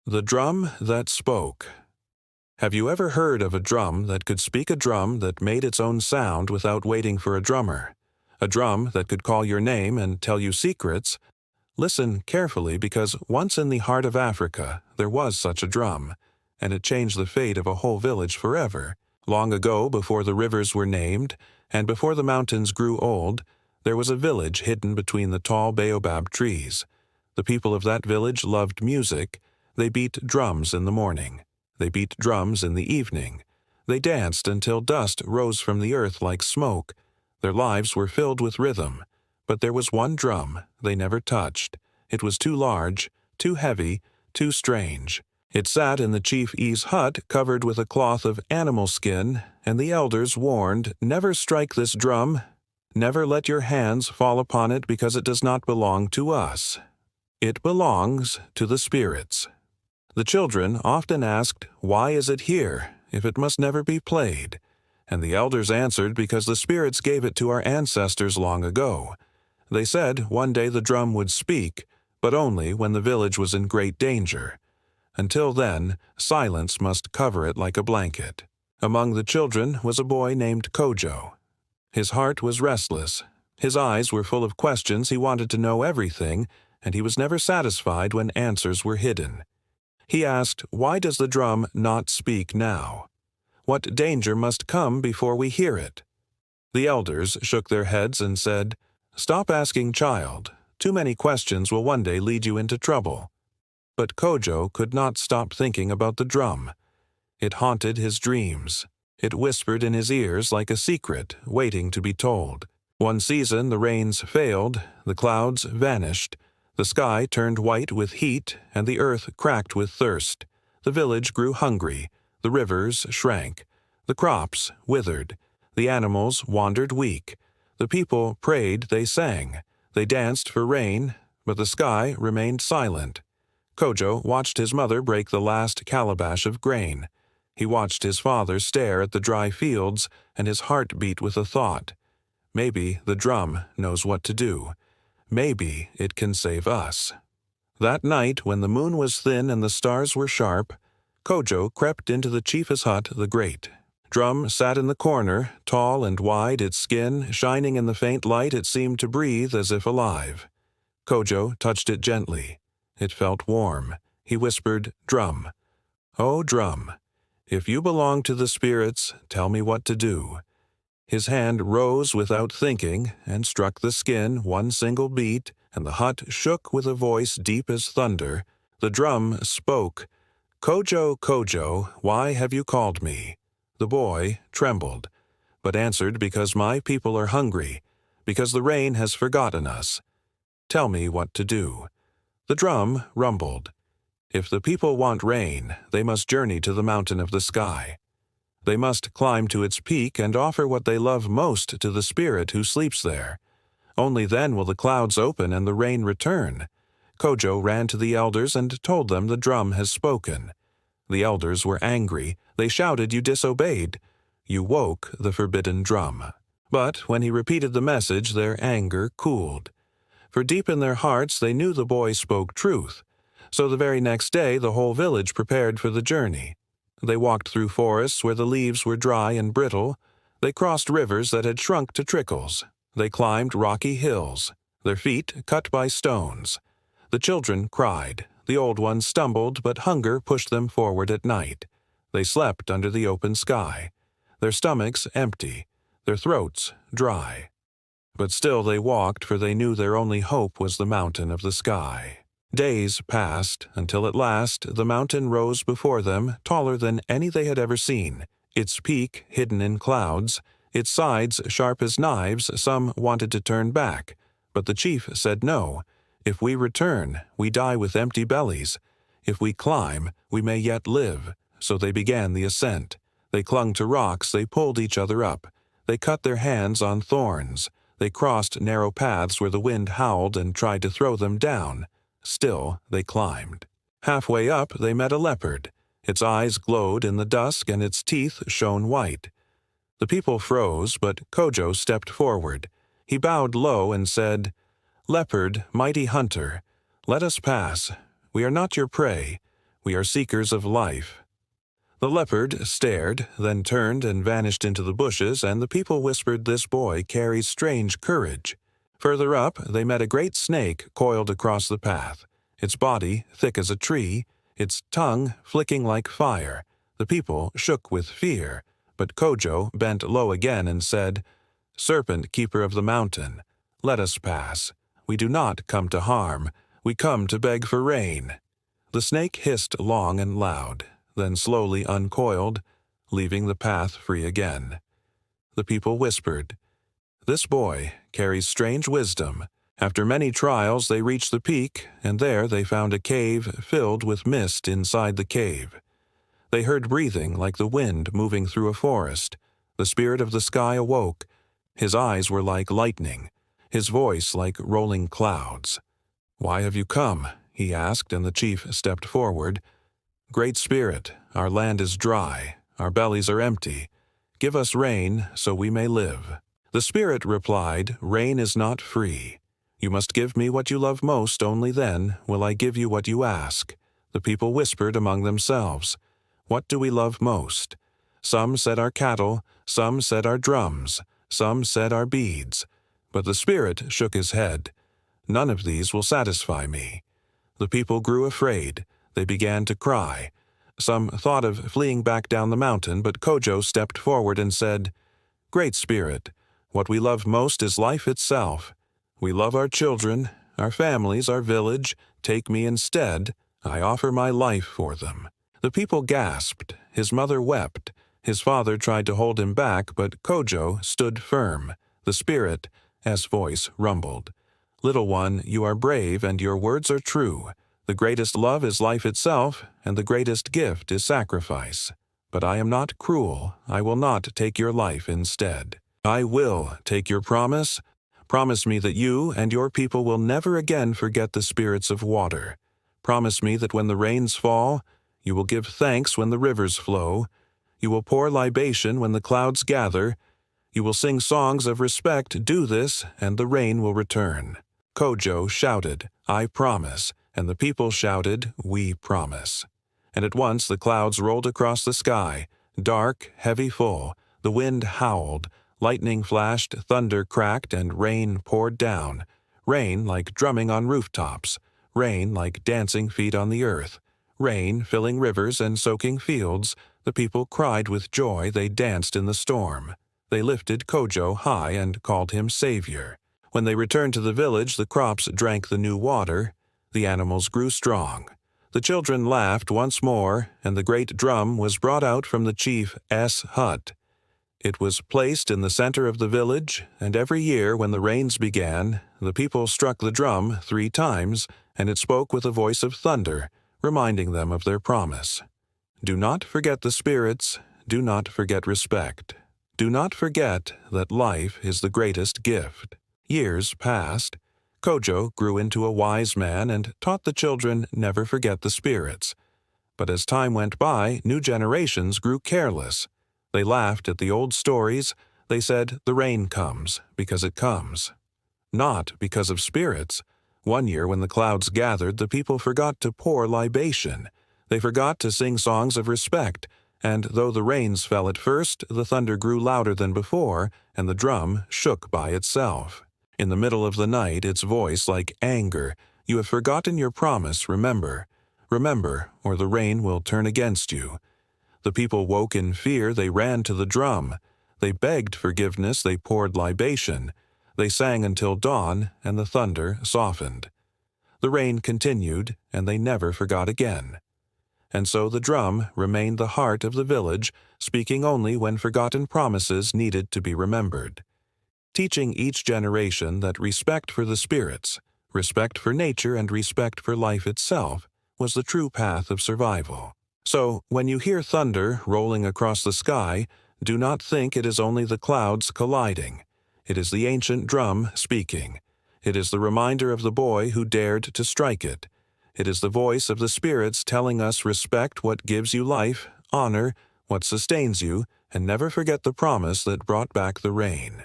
The drum that spoke. Have you ever heard of a drum that could speak, a drum that made its own sound without waiting for a drummer? A drum that could call your name and tell you secrets? Listen carefully, because once in the heart of Africa there was such a drum, and it changed the fate of a whole village forever. Long ago, before the rivers were named, and before the mountains grew old, there was a village hidden between the tall baobab trees. The people of that village loved music. They beat drums in the morning. They beat drums in the evening. They danced until dust rose from the earth like smoke. Their lives were filled with rhythm. But there was one drum they never touched. It was too large, too heavy, too strange. It sat in the chief E's hut, covered with a cloth of animal skin, and the elders warned, "Never strike this drum. Never let your hands fall upon it, because it does not belong to us. It belongs to the spirits." The children often asked, "Why is it here, if it must never be played?" And the elders answered, "Because the spirits gave it to our ancestors long ago." They said one day the drum would speak, but only when the village was in great danger. Until then, silence must cover it like a blanket. Among the children was a boy named Kojo. His heart was restless. His eyes were full of questions. He wanted to know everything, and he was never satisfied when answers were hidden. He asked, "Why does the drum not speak now? What danger must come before we hear it?" The elders shook their heads and said, "Stop asking, child. Too many questions will one day lead you into trouble." But Kojo could not stop thinking about the drum. It haunted his dreams. It whispered in his ears like a secret, waiting to be told. One season the rains failed, the clouds vanished, the sky turned white with heat, and the earth cracked with thirst. The village grew hungry, the rivers shrank, the crops withered, the animals wandered weak. The people prayed, they sang, they danced for rain, but the sky remained silent. Kojo watched his mother break the last calabash of grain. He watched his father stare at the dry fields, and his heart beat with a thought. Maybe the drum knows what to do. Maybe it can save us. That night, when the moon was thin and the stars were sharp, Kojo crept into the chief's hut, the grate. Drum sat in the corner, tall and wide, its skin shining in the faint light. It seemed to breathe as if alive. Kojo touched it gently. It felt warm. He whispered, "Drum, oh drum, if you belong to the spirits, tell me what to do." His hand rose without thinking and struck the skin one single beat, and the hut shook with a voice deep as thunder. The drum spoke, "Kojo, Kojo, why have you called me?" The boy trembled, but answered, "Because my people are hungry, because the rain has forgotten us. Tell me what to do." The drum rumbled. "If the people want rain, they must journey to the mountain of the sky. They must climb to its peak and offer what they love most to the spirit who sleeps there. Only then will the clouds open and the rain return." Kojo ran to the elders and told them the drum has spoken. The elders were angry. They shouted, "You disobeyed. You woke the forbidden drum." But when he repeated the message, their anger cooled. For deep in their hearts they knew the boy spoke truth. So the very next day the whole village prepared for the journey. They walked through forests where the leaves were dry and brittle. They crossed rivers that had shrunk to trickles. They climbed rocky hills, their feet cut by stones. The children cried. The old ones stumbled, but hunger pushed them forward at night. They slept under the open sky, their stomachs empty, their throats dry. But still they walked, for they knew their only hope was the mountain of the sky. Days passed, until at last the mountain rose before them, taller than any they had ever seen, its peak hidden in clouds, its sides sharp as knives. Some wanted to turn back, but the chief said no. "If we return, we die with empty bellies. If we climb, we may yet live." So they began the ascent. They clung to rocks, they pulled each other up. They cut their hands on thorns. They crossed narrow paths where the wind howled and tried to throw them down. Still they climbed. Halfway up they met a leopard. Its eyes glowed in the dusk and its teeth shone white. The people froze, but Kojo stepped forward. He bowed low and said, "Leopard, mighty hunter, let us pass. We are not your prey. We are seekers of life." The leopard stared, then turned and vanished into the bushes, and the people whispered, "This boy carries strange courage." Further up, they met a great snake coiled across the path, its body thick as a tree, its tongue flicking like fire. The people shook with fear, but Kojo bent low again and said, "Serpent keeper of the mountain, let us pass. We do not come to harm. We come to beg for rain." The snake hissed long and loud, then slowly uncoiled, leaving the path free again. The people whispered, "This boy carries strange wisdom." After many trials, they reached the peak, and there they found a cave filled with mist inside the cave. They heard breathing like the wind moving through a forest. The spirit of the sky awoke. His eyes were like lightning, his voice like rolling clouds. "Why have you come?" he asked, and the chief stepped forward. "Great Spirit, our land is dry, our bellies are empty. Give us rain so we may live." The spirit replied, "Rain is not free. You must give me what you love most, only then will I give you what you ask." The people whispered among themselves, "What do we love most?" Some said our cattle, some said our drums, some said our beads. But the spirit shook his head. "None of these will satisfy me." The people grew afraid. They began to cry. Some thought of fleeing back down the mountain, but Kojo stepped forward and said, "Great Spirit, what we love most is life itself. We love our children, our families, our village. Take me instead. I offer my life for them." The people gasped. His mother wept. His father tried to hold him back, but Kojo stood firm. The spirit's voice rumbled. "Little one, you are brave and your words are true. The greatest love is life itself, and the greatest gift is sacrifice. But I am not cruel. I will not take your life instead. I will take your promise. Promise me that you and your people will never again forget the spirits of water. Promise me that when the rains fall, you will give thanks when the rivers flow. You will pour libation when the clouds gather. You will sing songs of respect. Do this, and the rain will return." Kojo shouted, "I promise," and the people shouted, "We promise." And at once the clouds rolled across the sky, dark, heavy, full. The wind howled, lightning flashed, thunder cracked, and rain poured down. Rain like drumming on rooftops, rain like dancing feet on the earth, rain filling rivers and soaking fields. The people cried with joy. They danced in the storm. They lifted Kojo high and called him Savior. When they returned to the village, the crops drank the new water. The animals grew strong. The children laughed once more, and the great drum was brought out from the chief's hut. It was placed in the center of the village, and every year when the rains began, the people struck the drum 3 times, and it spoke with a voice of thunder, reminding them of their promise. Do not forget the spirits. Do not forget respect. Do not forget that life is the greatest gift. Years passed. Kojo grew into a wise man and taught the children never forget the spirits. But as time went by, new generations grew careless. They laughed at the old stories. They said the rain comes because it comes, not because of spirits. One year when the clouds gathered, the people forgot to pour libation. They forgot to sing songs of respect, and though the rains fell at first, the thunder grew louder than before, and the drum shook by itself. In the middle of the night, its voice like anger, "You have forgotten your promise, remember. Remember, or the rain will turn against you." The people woke in fear. They ran to the drum. They begged forgiveness. They poured libation. They sang until dawn, and the thunder softened. The rain continued, and they never forgot again. And so the drum remained the heart of the village, speaking only when forgotten promises needed to be remembered, teaching each generation that respect for the spirits, respect for nature, and respect for life itself was the true path of survival. So, when you hear thunder rolling across the sky, do not think it is only the clouds colliding. It is the ancient drum speaking. It is the reminder of the boy who dared to strike it. It is the voice of the spirits telling us respect what gives you life, honor what sustains you, and never forget the promise that brought back the rain.